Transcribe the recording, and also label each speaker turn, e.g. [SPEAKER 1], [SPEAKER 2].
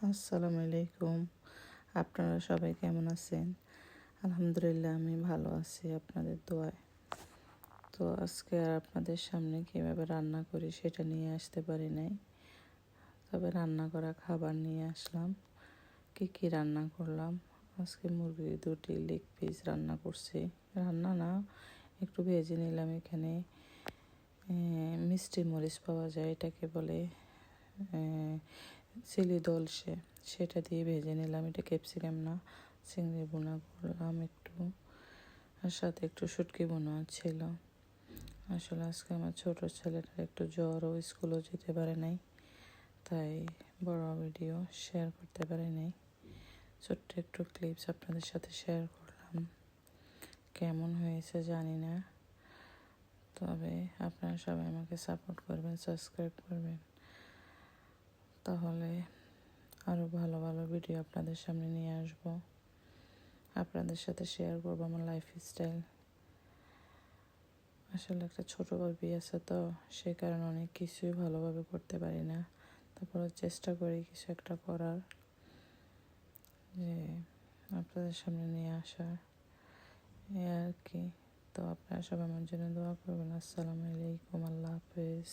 [SPEAKER 1] আসসালামু আলাইকুম। আপনারা সবাই কেমন আছেন? আলহামদুলিল্লাহ আমি ভালো আছি আপনাদের দোয়ায়। তো আজকে আর আপনাদের সামনে কীভাবে রান্না করি সেটা নিয়ে আসতে পারি নাই, তবে রান্না করা খাবার নিয়ে আসলাম। কী রান্না করলাম আজকে? মুরগির 2টি লেগ পিস রান্না করছি। রান্না না, একটু ভেজে নিলাম। এখানে মিষ্টি মরিচ পাওয়া যায়, এটাকে বলে চিলি দলসে, সেটা দিয়ে ভেজে নিলাম। এটা ক্যাপসিকাম না, চিংড়ি বোনা করলাম একটু, আর সাথে একটু শুটকি বোনা ছিল। আসলে আজকে আমার ছোটো ছেলেটার একটু জ্বর, ও স্কুলও যেতে পারে নাই, তাই বড় ভিডিও শেয়ার করতে পারি নাই। ছোট্ট একটু ক্লিপস আপনাদের সাথে শেয়ার করলাম। কেমন হয়েছে জানি না, তবে আপনারা সবাই আমাকে সাপোর্ট করবেন, সাবস্ক্রাইব করবেন, তাহলে আরও ভালো ভালো ভিডিও আপনাদের সামনে নিয়ে আসব। আপনাদের সাথে শেয়ার করবো আমার লাইফ স্টাইল। আসলে একটা ছোটো বেবি আছে, তো সেই কারণে অনেক কিছুই ভালোভাবে করতে পারি না। তারপরে চেষ্টা করি কিছু একটা করার, যে আপনাদের সামনে নিয়ে আসার, এই আর কি। তো আপনারা সবাই আমার জন্য দোয়া করবেন। আসসালামু আলাইকুম, আল্লাহ হাফেজ।